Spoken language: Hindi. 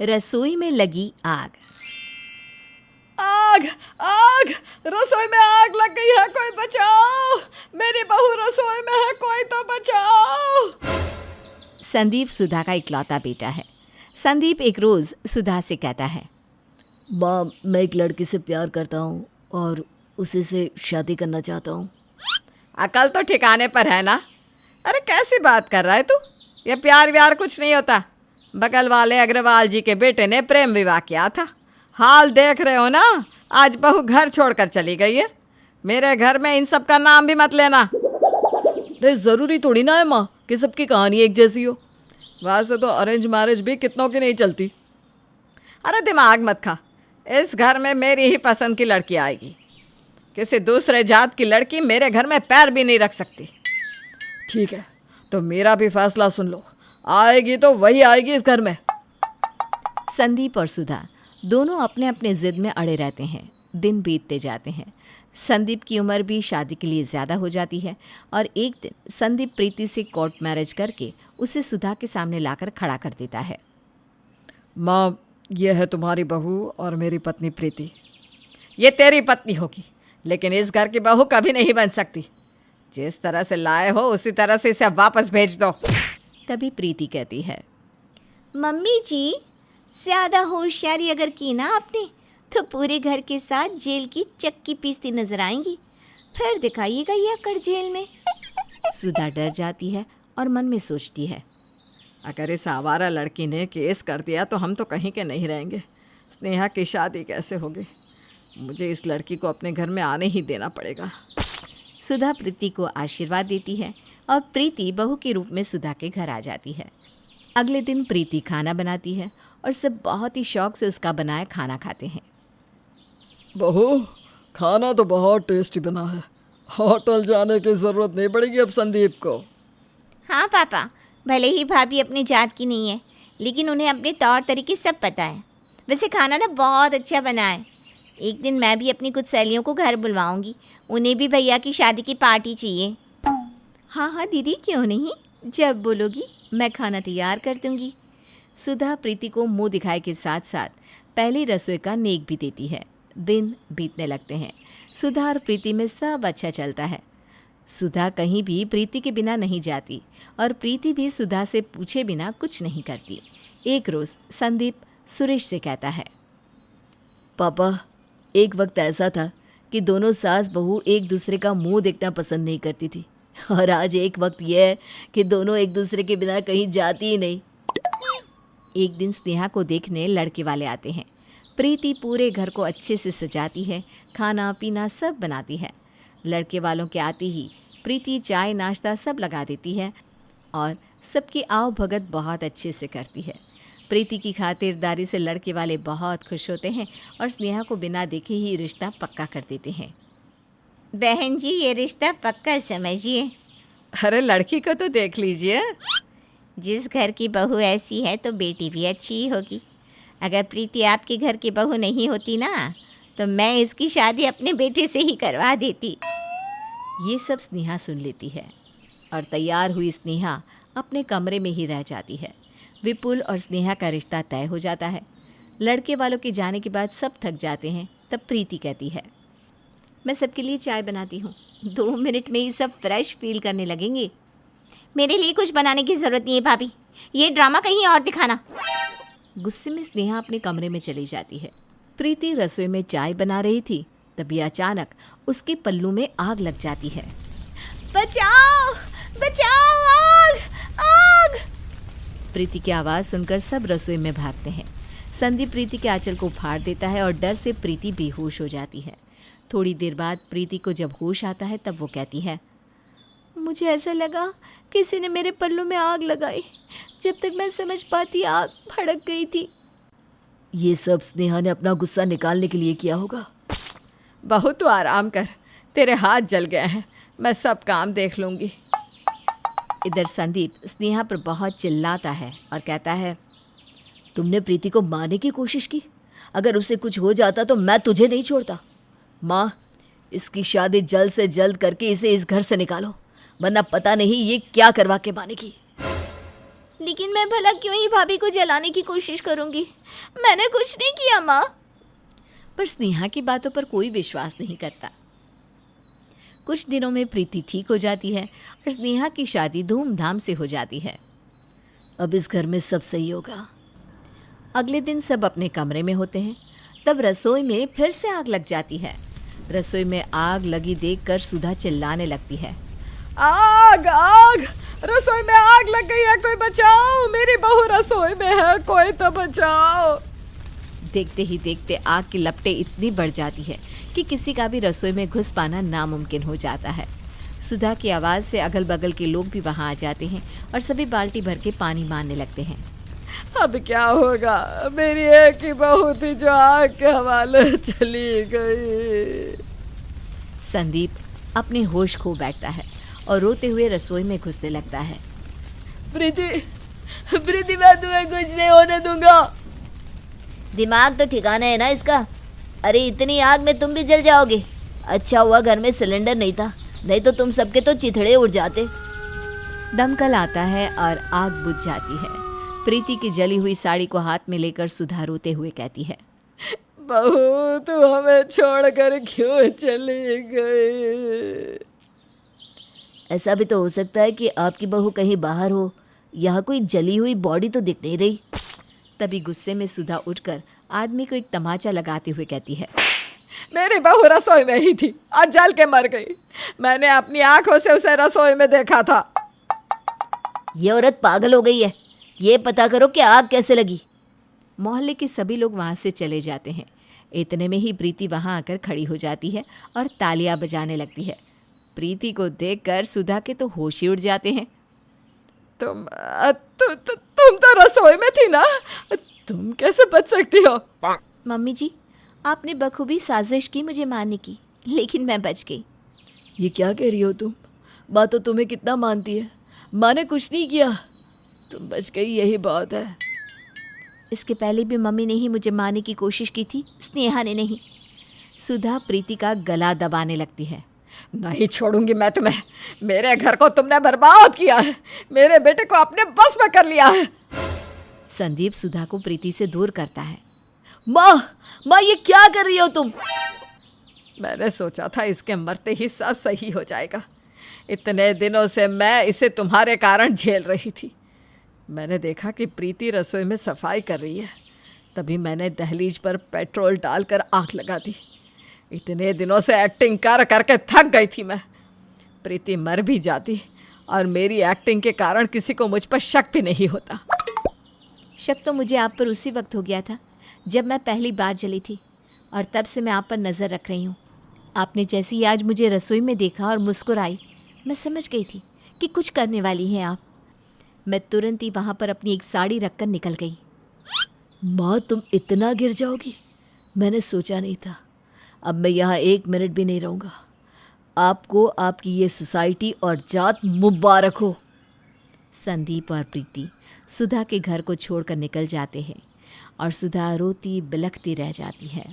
रसोई में लगी आग। आग आग, रसोई में आग लग गई है, कोई बचाओ। मेरी बहू रसोई में है, कोई तो बचाओ। संदीप सुधा का इकलौता बेटा है। संदीप एक रोज़ सुधा से कहता है, माँ, मैं एक लड़की से प्यार करता हूँ और उसी से शादी करना चाहता हूँ। अकल तो ठिकाने पर है ना? अरे कैसी बात कर रहा है तू? ये प्यार व्यार कुछ नहीं होता। बगल वाले अग्रवाल जी के बेटे ने प्रेम विवाह किया था। हाल देख रहे हो ना, आज बहू घर छोड़कर चली गई है। मेरे घर में इन सब का नाम भी मत लेना। अरे ज़रूरी थोड़ी ना है माँ कि सबकी कहानी एक जैसी हो। वैसे तो अरेंज मैरिज भी कितनों की नहीं चलती। अरे दिमाग मत खा। इस घर में मेरी ही पसंद की लड़की आएगी। किसी दूसरे जात की लड़की मेरे घर में पैर भी नहीं रख सकती। ठीक है, तो मेरा भी फैसला सुन लो। आएगी तो वही आएगी इस घर में। संदीप और सुधा दोनों अपने अपने जिद में अड़े रहते हैं। दिन बीतते जाते हैं। संदीप की उम्र भी शादी के लिए ज़्यादा हो जाती है और एक दिन संदीप प्रीति से कोर्ट मैरिज करके उसे सुधा के सामने लाकर खड़ा कर देता है। माँ, यह है तुम्हारी बहू और मेरी पत्नी प्रीति। ये तेरी पत्नी होगी, लेकिन इस घर की बहू कभी नहीं बन सकती। जिस तरह से लाए हो उसी तरह से इसे वापस भेज दो। तभी प्रीति कहती है, मम्मी जी, ज़्यादा होशियारी अगर की ना आपने तो पूरे घर के साथ जेल की चक्की पीसती नजर आएंगी। फिर दिखाइएगा ये अकड़ जेल में। सुधा डर जाती है और मन में सोचती है, अगर इस आवारा लड़की ने केस कर दिया तो हम तो कहीं के नहीं रहेंगे। स्नेहा की शादी कैसे होगी? मुझे इस लड़की को अपने घर में आने ही देना पड़ेगा। सुधा प्रीति को आशीर्वाद देती है और प्रीति बहू के रूप में सुधा के घर आ जाती है। अगले दिन प्रीति खाना बनाती है और सब बहुत ही शौक से उसका बनाया खाना खाते हैं। बहू, खाना तो बहुत टेस्टी बना है। होटल जाने की ज़रूरत नहीं पड़ेगी अब संदीप को। हाँ पापा, भले ही भाभी अपनी जात की नहीं है, लेकिन उन्हें अपने तौर तरीके सब पता है। वैसे खाना ना बहुत अच्छा बना है। एक दिन मैं भी अपनी कुछ सहेलियों को घर बुलवाऊंगी। उन्हें भी भैया की शादी की पार्टी चाहिए। हाँ हाँ दीदी, क्यों नहीं, जब बोलोगी मैं खाना तैयार कर दूंगी। सुधा प्रीति को मुंह दिखाए के साथ साथ पहली रसोई का नेक भी देती है। दिन बीतने लगते हैं। सुधा और प्रीति में सब अच्छा चलता है। सुधा कहीं भी प्रीति के बिना नहीं जाती और प्रीति भी सुधा से पूछे बिना कुछ नहीं करती। एक रोज़ संदीप सुरेश से कहता है, पापा, एक वक्त ऐसा था कि दोनों सास बहू एक दूसरे का मुंह देखना पसंद नहीं करती थी, और आज एक वक्त यह है कि दोनों एक दूसरे के बिना कहीं जाती ही नहीं। एक दिन स्नेहा को देखने लड़के वाले आते हैं। प्रीति पूरे घर को अच्छे से सजाती है, खाना पीना सब बनाती है। लड़के वालों के आते ही प्रीति चाय नाश्ता सब लगा देती है और सबकी आव भगत बहुत अच्छे से करती है। प्रीति की खातिरदारी से लड़के वाले बहुत खुश होते हैं और स्नेहा को बिना देखे ही रिश्ता पक्का कर देते हैं। बहन जी, ये रिश्ता पक्का समझिए। अरे लड़की को तो देख लीजिए। जिस घर की बहू ऐसी है तो बेटी भी अच्छी ही होगी। अगर प्रीति आपके घर की बहू नहीं होती ना, तो मैं इसकी शादी अपने बेटे से ही करवा देती। ये सब स्नेहा सुन लेती है और तैयार हुई स्नेहा अपने कमरे में ही रह जाती है। विपुल और स्नेहा का रिश्ता तय हो जाता है। लड़के वालों के जाने के बाद सब थक जाते हैं। तब प्रीति कहती है, मैं सबके लिए चाय बनाती हूँ, 2 मिनट में ही सब फ्रेश फील करने लगेंगे। मेरे लिए कुछ बनाने की ज़रूरत नहीं है भाभी, ये ड्रामा कहीं और दिखाना। गुस्से में स्नेहा अपने कमरे में चली जाती है। प्रीति रसोई में चाय बना रही थी, तभी अचानक उसके पल्लू में आग लग जाती है। बचाओ बचाओ, आग आग। प्रीति की आवाज़ सुनकर सब रसोई में भागते हैं। संदीप प्रीति के आंचल को फाड़ देता है और डर से प्रीति बेहोश हो जाती है। थोड़ी देर बाद प्रीति को जब होश आता है तब वो कहती है, मुझे ऐसा लगा किसी ने मेरे पल्लू में आग लगाई। जब तक मैं समझ पाती आग भड़क गई थी। ये सब स्नेहा ने अपना गुस्सा निकालने के लिए किया होगा। बहू तू आराम कर, तेरे हाथ जल गए हैं, मैं सब काम देख लूँगी। इधर संदीप स्नेहा पर बहुत चिल्लाता है और कहता है, तुमने प्रीति को मारने की कोशिश की। अगर उसे कुछ हो जाता तो मैं तुझे नहीं छोड़ता। माँ, इसकी शादी जल्द से जल्द करके इसे इस घर से निकालो, वरना पता नहीं ये क्या करवा के मानेगी। लेकिन मैं भला क्यों ही भाभी को जलाने की कोशिश करूंगी? मैंने कुछ नहीं किया माँ। पर स्नेहा की बातों पर कोई विश्वास नहीं करता। कुछ दिनों में प्रीति ठीक हो जाती है और स्नेहा की शादी धूमधाम से हो जाती है। अब इस घर में सब सही होगा। अगले दिन सब अपने कमरे में होते हैं। तब रसोई में फिर से आग लग जाती है। रसोई में आग लगी देखकर सुधा चिल्लाने लगती है। आग आग, रसोई में आग लग गई है, कोई बचाओ, मेरी बहू रसोई में है, कोई तो बचाओ। देखते ही देखते आग की लपटें इतनी बढ़ जाती है कि किसी का भी रसोई में घुस पाना नामुमकिन हो जाता है। सुधा की आवाज़ से अगल बगल के लोग भी वहाँ आ जाते हैं और सभी बाल्टी भर के पानी मारने लगते हैं। अब क्या होगा, मेरी एक ही बहू थी जो आग के हवाले चली गई। संदीप अपने होश खो बैठता है और रोते हुए रसोई में घुसने लगता है। प्रीति, प्रीति, मैं तुम्हें कुछ नहीं होने दूंगा। दिमाग तो ठिकाना है ना इसका? अरे इतनी आग में तुम भी जल जाओगे। अच्छा हुआ घर में सिलेंडर नहीं था, नहीं तो तुम सबके तो चिथड़े उड़ जाते। दमकल आता है और आग बुझ जाती है। प्रीति की जली हुई साड़ी को हाथ में लेकर सुधा रोते हुए कहती है, बहू तू हमें छोड़कर क्यों चली गई? ऐसा भी तो हो सकता है कि आपकी बहू कहीं बाहर हो। यहाँ कोई जली हुई बॉडी तो दिख नहीं रही। तभी गुस्से में सुधा उठकर आदमी को एक तमाचा लगाते हुए कहती है, मेरी बहू रसोई में ही थी और जल के मर गई। मैंने अपनी आंखों से उसे रसोई में देखा था। ये औरत पागल हो गई है। ये पता करो कि आग कैसे लगी। मोहल्ले के सभी लोग वहाँ से चले जाते हैं। इतने में ही प्रीति वहाँ आकर खड़ी हो जाती है और तालियां बजाने लगती है। प्रीति को देखकर सुधा के तो होश ही उड़ जाते हैं। तुम तो रसोई में थी ना, तुम कैसे बच सकती हो? मम्मी जी, आपने बखूबी साजिश की मुझे मारने की, लेकिन मैं बच गई। ये क्या कह रही हो तुम? माँ तो तुम्हें कितना मानती है। माँ ने कुछ नहीं किया, तुम बच गई, यही बात है। इसके पहले भी मम्मी ने ही मुझे मारने की कोशिश की थी, स्नेहा ने नहीं। सुधा प्रीति का गला दबाने लगती है। नहीं छोड़ूंगी मैं तुम्हें। मेरे घर को तुमने बर्बाद किया है, मेरे बेटे को अपने बस में कर लिया है। संदीप सुधा को प्रीति से दूर करता है। माँ, ये क्या कर रही हो तुम? मैंने सोचा था इसके मरते ही सब सही हो जाएगा। इतने दिनों से मैं इसे तुम्हारे कारण झेल रही थी। मैंने देखा कि प्रीति रसोई में सफाई कर रही है, तभी मैंने दहलीज पर पेट्रोल डालकर आग लगा दी। इतने दिनों से एक्टिंग कर करके थक गई थी मैं। प्रीति मर भी जाती और मेरी एक्टिंग के कारण किसी को मुझ पर शक भी नहीं होता। शक तो मुझे आप पर उसी वक्त हो गया था जब मैं पहली बार जली थी, और तब से मैं आप पर नज़र रख रही हूँ। आपने जैसे ही आज मुझे रसोई में देखा और मुस्कुराई, मैं समझ गई थी कि कुछ करने वाली हैं आप। मैं तुरंत ही वहाँ पर अपनी एक साड़ी रखकर निकल गई। माँ, तुम इतना गिर जाओगी, मैंने सोचा नहीं था। अब मैं यहाँ 1 मिनट भी नहीं रहूँगा। आपको आपकी ये सोसाइटी और जात मुबारक हो। संदीप और प्रीति सुधा के घर को छोड़कर निकल जाते हैं और सुधा रोती बिलखती रह जाती है।